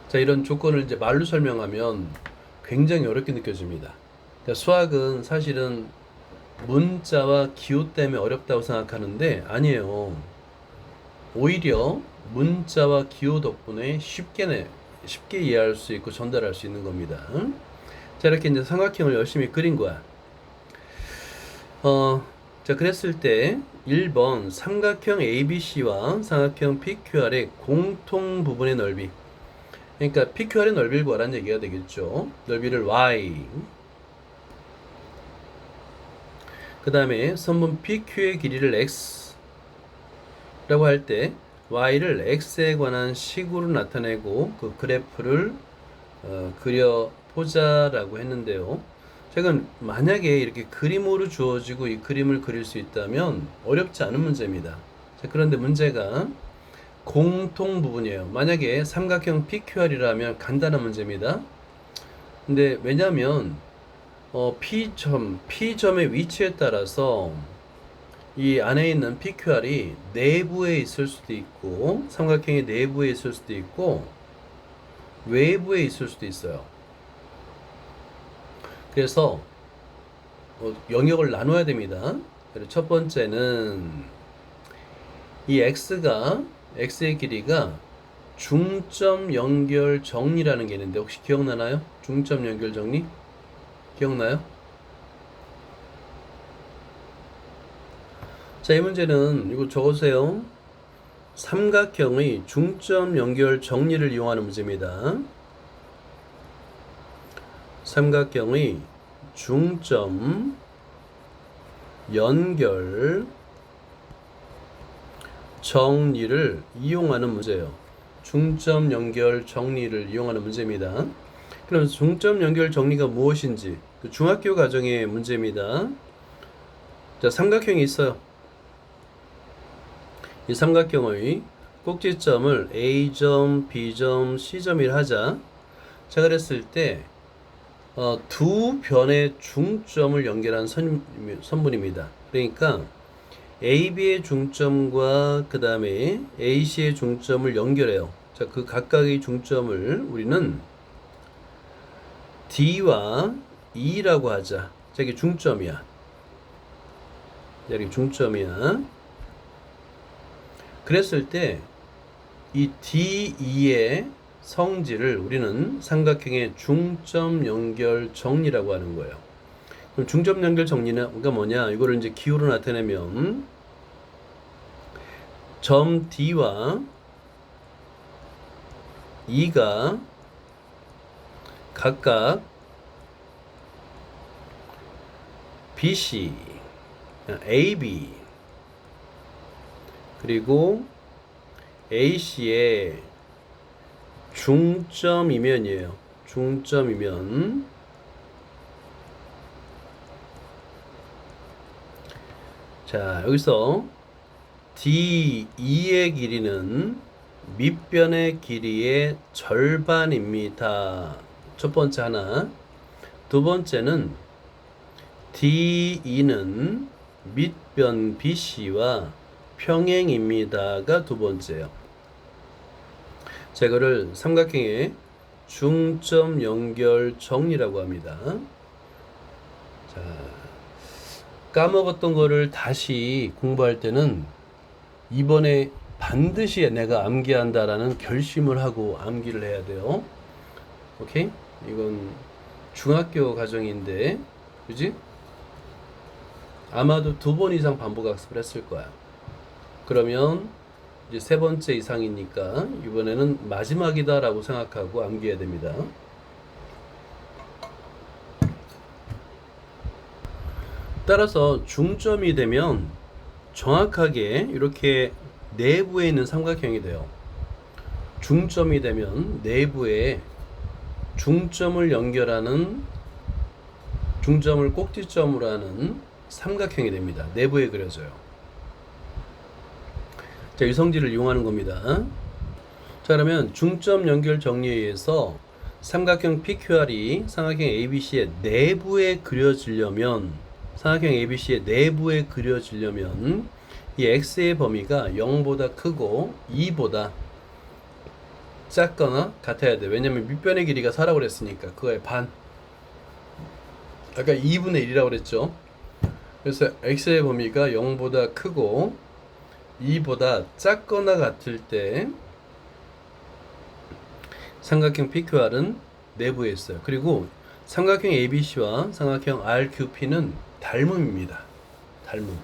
자, 이런 조건을 이제 말로 설명하면 굉장히 어렵게 느껴집니다. 그러니까 수학은 사실은 문자와 기호 때문에 어렵다고 생각하는데 아니에요. 오히려 문자와 기호 덕분에 쉽게 이해할 수 있고 전달할 수 있는 겁니다. 자, 이렇게 이제 삼각형을 열심히 그린 거야. 자, 그랬을 때 1번 삼각형 ABC와 삼각형 PQR의 공통 부분의 넓이, 그러니까 PQR의 넓이를 구하라는 얘기가 되겠죠. 넓이를 Y, 그 다음에 선분 PQ의 길이를 X 라고 할 때 Y를 X에 관한 식으로 나타내고 그 그래프를 그려보자 라고 했는데요. 제가 만약에 이렇게 그림으로 주어지고 이 그림을 그릴 수 있다면 어렵지 않은 문제입니다. 자, 그런데 문제가 공통 부분이에요. 만약에 삼각형 PQR이라면 간단한 문제입니다. 근데 왜냐면 P점의 위치에 따라서 이 안에 있는 PQR이 내부에 있을 수도 있고, 삼각형의 내부에 있을 수도 있고, 외부에 있을 수도 있어요. 그래서 영역을 나눠야 됩니다. 그리고 첫 번째는 이 x의 길이가 중점 연결 정리라는 게 있는데 혹시 기억나나요? 중점 연결 정리? 기억나요? 자, 이 문제는 이거 적어주세요. 삼각형의 중점 연결 정리를 이용하는 문제입니다. 삼각형의 중점 연결 정리를 이용하는 문제예요. 중점 연결 정리를 이용하는 문제입니다. 그럼 중점 연결 정리가 무엇인지 중학교 과정의 문제입니다. 자, 삼각형이 있어요. 이 삼각형의 꼭지점을 A점, B점, C점이라 하자. 자, 그랬을 때 두 변의 중점을 연결한 선분입니다. 그러니까 AB의 중점과 그 다음에 AC의 중점을 연결해요. 자, 그 각각의 중점을 우리는 D와 E라고 하자. 자, 이게 중점이야. 여기 중점이야. 그랬을 때 이 DE의 성질을 우리는 삼각형의 중점 연결 정리라고 하는 거예요. 그럼 중점 연결 정리는 뭐냐? 이거를 이제 기호로 나타내면 점 D와 E가 각각 BC, AB 그리고 AC의 중점이면이에요. 중점이면 자, 여기서 D2의 길이는 밑변의 길이의 절반입니다. 첫 번째 하나. 두 번째는 D2는 밑변 BC와 평행입니다가 두 번째예요. 자, 이거를 삼각형의 중점 연결 정리라고 합니다. 자, 까먹었던 거를 다시 공부할 때는 이번에 반드시 내가 암기한다라는 결심을 하고 암기를 해야 돼요. 오케이? 이건 중학교 과정인데, 그지? 아마도 2번 이상 반복 학습을 했을 거야. 그러면 이제 3번째 이상이니까 이번에는 마지막이다라고 생각하고 암기해야 됩니다. 따라서 중점이 되면 정확하게 이렇게 내부에 있는 삼각형이 돼요. 중점이 되면 내부에 중점을 연결하는 중점을 꼭지점으로 하는 삼각형이 됩니다. 내부에 그려져요. 자, 이 성질을 이용하는 겁니다. 자, 그러면 중점 연결 정리에 의해서 삼각형 PQR이 삼각형 ABC의 내부에 그려지려면 이 X의 범위가 0보다 크고 2보다 작거나 같아야 돼. 왜냐면 밑변의 길이가 4라고 그랬으니까 그거의 반. 아까 2분의 1이라고 그랬죠. 그래서 X의 범위가 0보다 크고 2보다 작거나 같을 때 삼각형 PQR은 내부에 있어요. 그리고 삼각형 ABC와 삼각형 RQP는 닮음입니다. 닮음.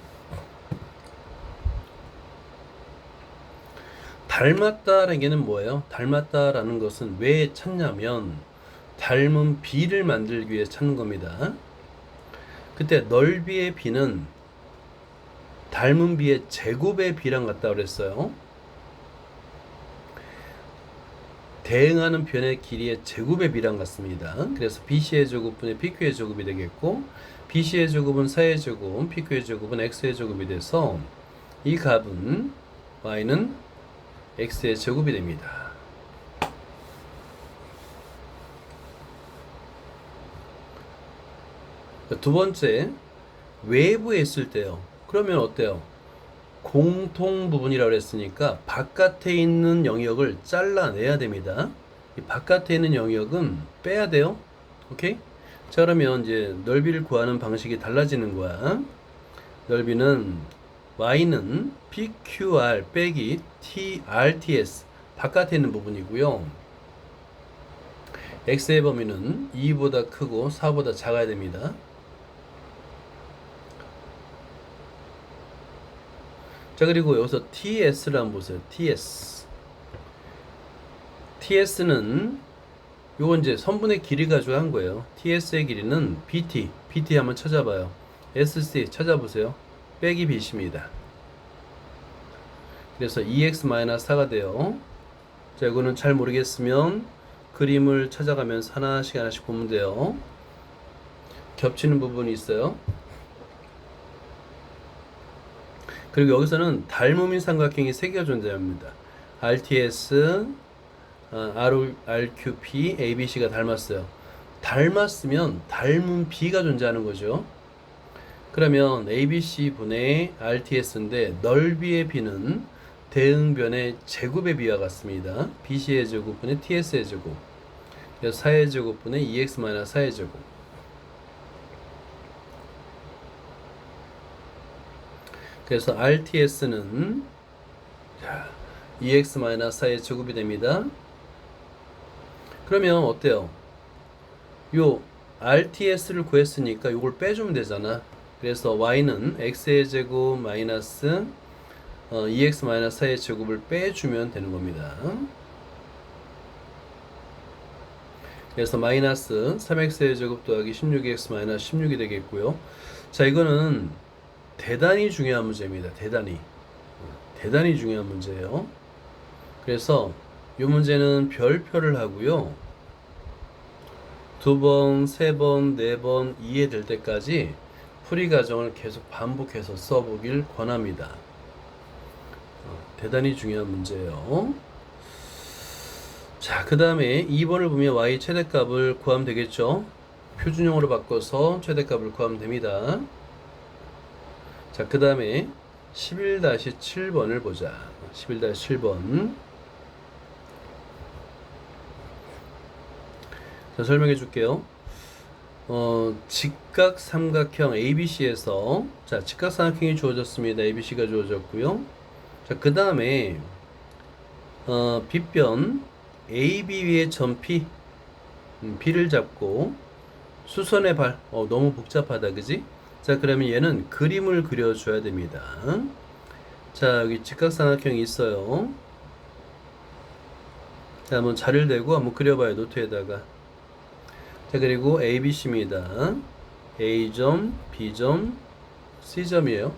닮았다라는 게는 뭐예요? 닮았다라는 것은 왜 찾냐면 닮은 B를 만들기 위해 찾는 겁니다. 그때 넓이의 B는 닮은 B의 제곱의 B랑 같다고 그랬어요. 대응하는 변의 길이의 제곱의 B랑 같습니다. 그래서 BC의 제곱분의 PQ의 제곱이 되겠고 BC의 제곱은 4의 제곱, PQ의 제곱은 X의 제곱이 돼서 이 값은 Y는 X의 제곱이 됩니다. 두 번째, 외부에 있을 때요. 그러면 어때요? 공통 부분이라고 했으니까 바깥에 있는 영역을 잘라내야 됩니다. 이 바깥에 있는 영역은 빼야 돼요. 오케이? 자, 그러면 이제 넓이를 구하는 방식이 달라지는 거야. 넓이는 y는 pqr 빼기 trts 바깥에 있는 부분이고요. x의 범위는 2보다 크고 4보다 작아야 됩니다. 자, 그리고 여기서 ts를 한번 보세요. ts는 요건 이제 선분의 길이 가지고 한 거예요. ts의 길이는 bt 한번 찾아봐요. sc 찾아보세요. 빼기 b입니다. 그래서 2x-4가 돼요. 자, 이거는 잘 모르겠으면 그림을 찾아가면서 하나씩 보면 돼요. 겹치는 부분이 있어요. 그리고 여기서는 닮음인 삼각형이 3개가 존재합니다. RTS, RQP, ABC가 닮았어요. 닮았으면 닮은 B가 존재하는 거죠. 그러면 ABC 분의 RTS인데 넓이의 B는 대응변의 제곱의 B와 같습니다. BC의 제곱분의 TS의 제곱. 그래서 4의 제곱분의 2x-4의 제곱. 그래서 RTS는 2x-4의 제곱이 됩니다. 그러면 어때요? 요 RTS를 구했으니까 요걸 빼주면 되잖아. 그래서 y는 x의 제곱 마이너스 2x-4의 제곱을 빼주면 되는 겁니다. 그래서 마이너스 3x의 제곱 더하기 16x 마이너스 16이 되겠고요. 자, 이거는 대단히 중요한 문제입니다. 대단히 중요한 문제예요. 그래서 이 문제는 별표를 하고요. 2번, 3번, 4번 이해될 때까지 풀이 과정을 계속 반복해서 써보길 권합니다. 대단히 중요한 문제예요. 자, 그 다음에 2번을 보면 y 최대값을 구하면 되겠죠. 표준형으로 바꿔서 최대값을 구하면 됩니다. 자, 그 다음에 11-7번을 보자. 11-7번. 자, 설명해 줄게요. 직각 삼각형 ABC에서 자, 직각 삼각형이 주어졌습니다. ABC가 주어졌고요. 자, 그 다음에 빗변 AB 위에 점 P, P를 잡고 수선의 발, 너무 복잡하다, 그지? 자, 그러면 얘는 그림을 그려줘야 됩니다. 자, 여기 직각삼각형이 있어요. 자, 한번 자를 대고 한번 그려봐요, 노트에다가. 자, 그리고 ABC입니다. A점, B점, C점이에요.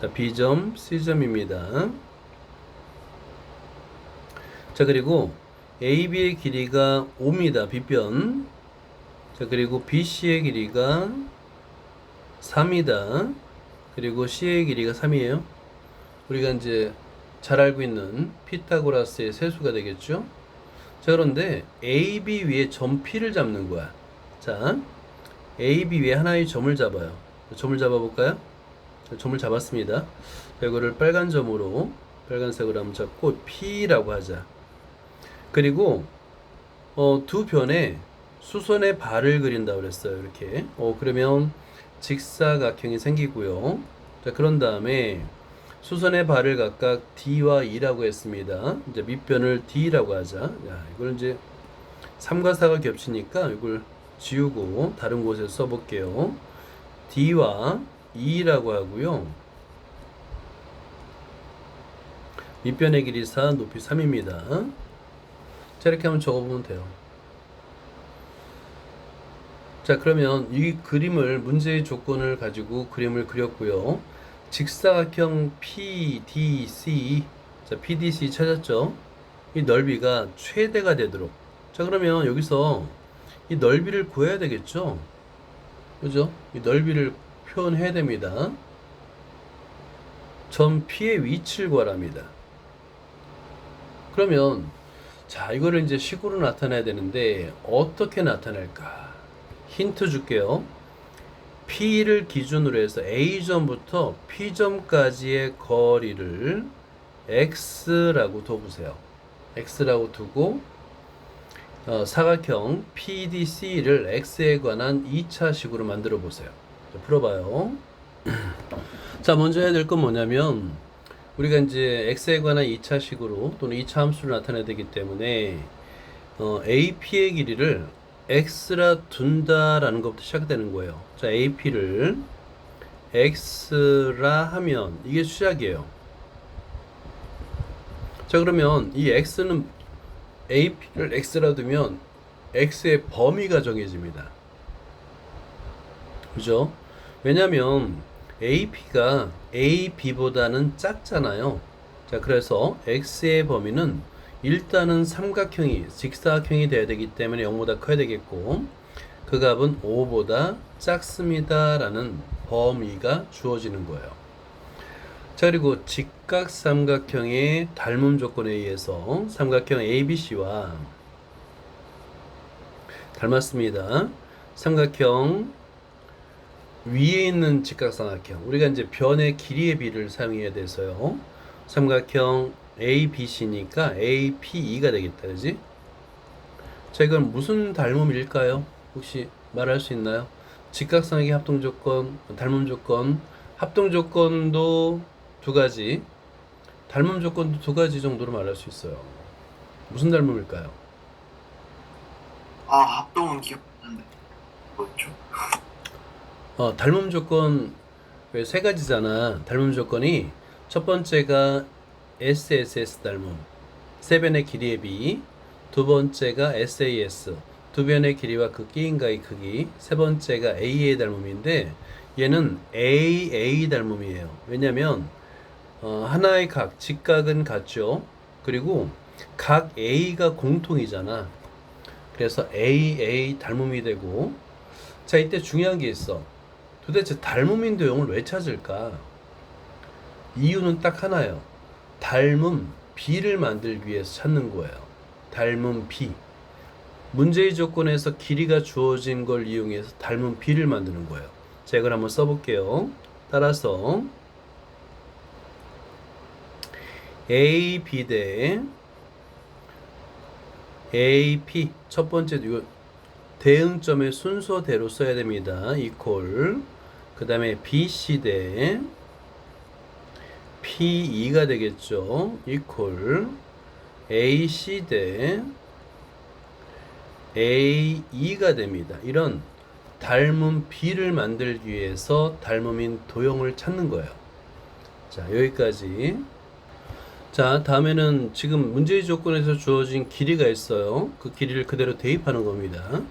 자, B점, C점입니다. 자, 그리고 AB의 길이가 5입니다. 빗변. 자, 그리고 BC의 길이가 3이다. 그리고 C의 길이가 3이에요. 우리가 이제 잘 알고 있는 피타고라스의 세수가 되겠죠. 자, 그런데 AB 위에 점 P를 잡는 거야. 자, AB 위에 하나의 점을 잡아요. 점을 잡아볼까요? 점을 잡았습니다. 이거를 빨간 점으로, 빨간색으로 한번 잡고 P라고 하자. 그리고 두 변에 수선의 발을 그린다고 그랬어요. 이렇게. 그러면 직사각형이 생기고요. 자, 그런 다음에 수선의 발을 각각 D와 E라고 했습니다. 이제 밑변을 D라고 하자. 자, 이걸 이제 3과 4가 겹치니까 이걸 지우고 다른 곳에 써볼게요. D와 E라고 하고요. 밑변의 길이 4, 높이 3입니다. 자, 이렇게 한번 적어보면 돼요. 자, 그러면 이 그림을, 문제의 조건을 가지고 그림을 그렸고요. 직사각형 PDC, 자, PDC 찾았죠? 이 넓이가 최대가 되도록. 자, 그러면 여기서 이 넓이를 구해야 되겠죠? 그죠? 이 넓이를 표현해야 됩니다. 점 P의 위치를 구하랍니다. 그러면 자, 이거를 이제 식으로 나타내야 되는데 어떻게 나타낼까? 힌트 줄게요. P를 기준으로 해서 A점부터 P점까지의 거리를 X라고 둬보세요. X라고 두고 사각형 PDC를 X에 관한 2차식으로 만들어 보세요. 자, 풀어봐요. 자, 먼저 해야 될 건 뭐냐면 우리가 이제 X에 관한 2차식으로 또는 2차 함수를 나타내야 되기 때문에 AP의 길이를 X라 둔다라는 것부터 시작되는 거예요. 자, AP를 X라 하면 이게 시작이에요. 자, 그러면 이 X는 AP를 X라 두면 X의 범위가 정해집니다. 그죠? 왜냐면 AP가 AB보다는 작잖아요. 자, 그래서 X의 범위는 일단은 삼각형이 직사각형이 돼야 되기 때문에 0보다 커야 되겠고 그 값은 5보다 작습니다 라는 범위가 주어지는 거예요. 자, 그리고 직각삼각형의 닮음 조건에 의해서 삼각형 ABC와 닮았습니다. 삼각형 위에 있는 직각삼각형, 우리가 이제 변의 길이의 비를 사용해야 돼서요. 삼각형 ABC니까 APE가 되겠다, 그지? 자, 이건 무슨 닮음일까요? 혹시 말할 수 있나요? 직각삼각의 합동 조건, 닮음 조건, 합동 조건도 두 가지, 닮음 조건도 두 가지 정도로 말할 수 있어요. 무슨 닮음일까요? 합동은 기억나는데 뭐였죠? 닮음 조건 왜 세 가지잖아. 닮음 조건이 첫 번째가 SSS 닮음, 세 변의 길이의 비. 두 번째가 SAS, 두 변의 길이와 그 끼인가의 크기. 세 번째가 AA 닮음인데 얘는 AA 닮음이에요. 왜냐면 하나의 각, 직각은 같죠. 그리고 각 A가 공통이잖아. 그래서 AA 닮음이 되고, 자, 이때 중요한 게 있어. 도대체 닮음인 도형을 왜 찾을까? 이유는 딱 하나예요. 닮음 B를 만들기 위해서 찾는 거예요. 닮음 B. 문제의 조건에서 길이가 주어진 걸 이용해서 닮음 B를 만드는 거예요. 자, 이걸 한번 써볼게요. 따라서 AB 대 AP, 첫 번째 이거 대응점의 순서대로 써야 됩니다. 이퀄, 그 다음에 BC 대 PE가 되겠죠. 이퀄 AC 대 AE가 됩니다. 이런 닮음 B를 만들기 위해서 닮음인 도형을 찾는 거예요. 자, 여기까지. 자, 다음에는 지금 문제의 조건에서 주어진 길이가 있어요. 그 길이를 그대로 대입하는 겁니다.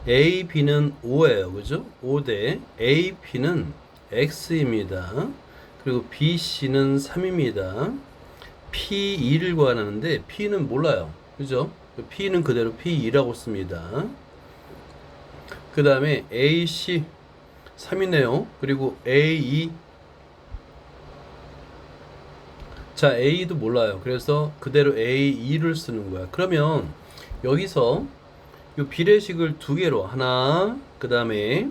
AB는 5예요. 그죠? 5 대 AP는 X입니다. 그리고 BC는 3입니다. P2를 구하는데 P는 몰라요. 그죠? P는 그대로 P2라고 씁니다. 그 다음에 AC 3이네요. 그리고 AE, 자, A도 몰라요. 그래서 그대로 A2를 쓰는 거야. 그러면 여기서 이 비례식을 두 개로, 하나, 그 다음에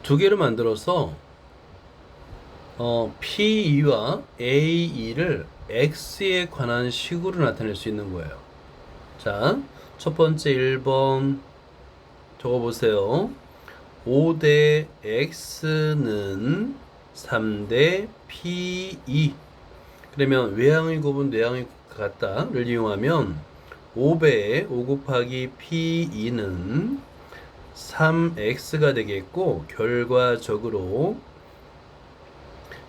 두 개로 만들어서 P2와 A2를 X에 관한 식으로 나타낼 수 있는 거예요. 자, 첫 번째 1번 적어보세요. 5 대 X는 3 대 P2. 그러면 외항의 곱은 내항의 같다를 이용하면 5배에 5 곱하기 P2는 3X가 되겠고, 결과적으로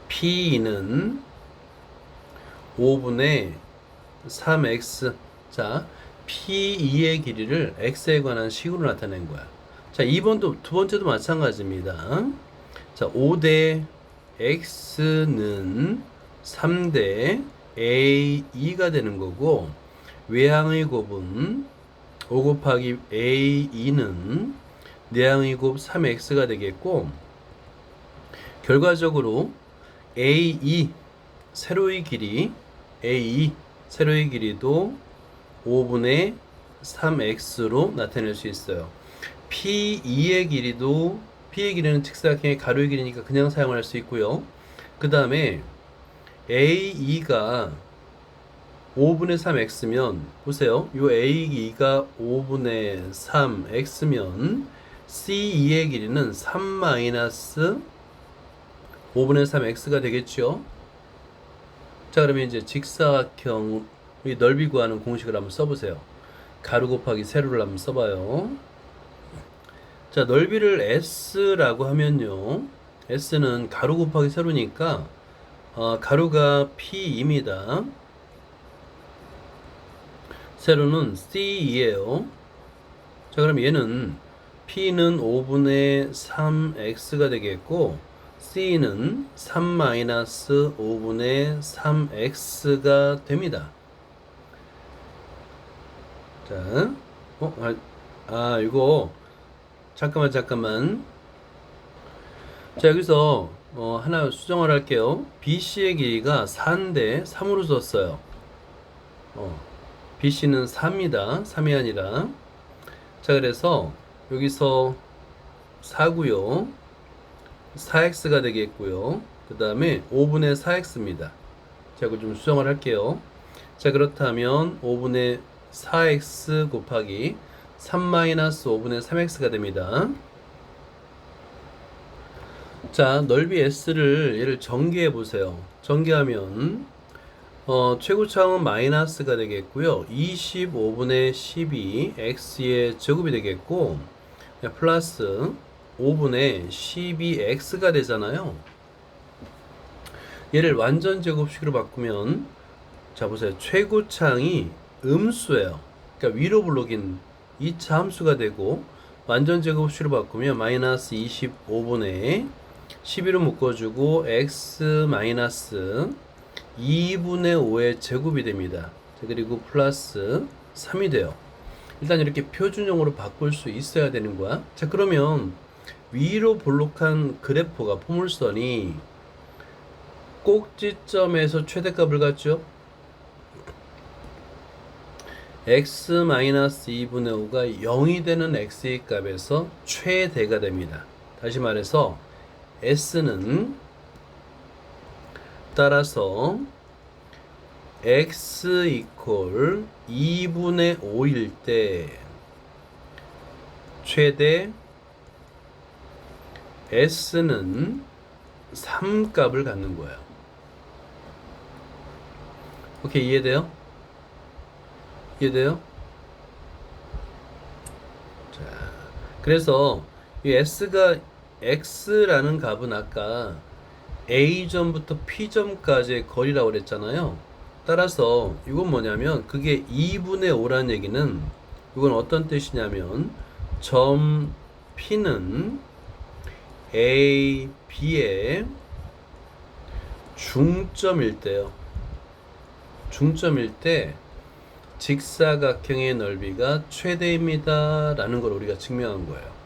P2는 5분의 3X. 자, P2의 길이를 X에 관한 식으로 나타낸 거야. 자, 2번도, 두 번째도 마찬가지입니다. 자, 5 대 X는 3 대 A2가 되는 거고, 외항의 곱은 5 곱하기 A2는 내항의 곱 3X가 되겠고, 결과적으로 A2 세로의 길이, A2 세로의 길이도 5분의 3X로 나타낼 수 있어요. P2의 길이도, P의 길이는 직사각형의 가로의 길이니까 그냥 사용할 수 있고요. 그 다음에 A2가 5분의 3x면 보세요. 요 A2가 5분의 3x면 C2의 길이는 3 마이너스 5분의 3x가 되겠죠. 자, 그러면 이제 직사각형의 넓이 구하는 공식을 한번 써보세요. 가로 곱하기 세로를 한번 써봐요. 자, 넓이를 S라고 하면요. S는 가로 곱하기 세로니까 가로가 P입니다. 세로는 C이에요. 자, 그럼 얘는 P는 5분의 3x가 되겠고 C는 3 마이너스 5분의 3x가 됩니다. 자, 이거 잠깐만. 자, 여기서 하나 수정을 할게요. BC의 길이가 4인데 3으로 줬어요. BC는 4입니다. 3이 아니라. 자, 그래서 여기서 4고요. 4x가 되겠고요. 그 다음에 5분의 4x입니다. 자, 이거 좀 수정을 할게요. 자, 그렇다면 5분의 4x 곱하기 3-5분의 3x가 됩니다. 자, 넓이 S를 얘를 전개해 보세요. 전개하면 최고차항은 마이너스가 되겠고요. 25분의 12 x의 제곱이 되겠고 플러스 5분의 12x가 되잖아요. 얘를 완전 제곱식으로 바꾸면 자, 보세요. 최고차항이 음수예요. 그러니까 위로 블록인 2차 함수가 되고 완전 제곱식으로 바꾸면 마이너스 25분의 12로 묶어주고 x 마이너스 2분의 5의 제곱이 됩니다. 자, 그리고 플러스 3이 돼요. 일단 이렇게 표준형으로 바꿀 수 있어야 되는 거야. 자, 그러면 위로 볼록한 그래프가 포물선이 꼭지점에서 최대값을 갖죠. x-2분의 5가 0이 되는 x의 값에서 최대가 됩니다. 다시 말해서 s는 따라서 x 이퀄 2분의 5일 때 최대 s는 3 값을 갖는 거예요. 오케이, 이해돼요? 이해돼요? 자, 그래서 이 x라는 값은 아까 A점부터 P점까지의 거리라고 그랬잖아요. 따라서 이건 뭐냐면 그게 2분의 5라는 얘기는 이건 어떤 뜻이냐면 점 P는 A, B의 중점일 때요. 중점일 때 직사각형의 넓이가 최대입니다 라는 걸 우리가 증명한 거예요.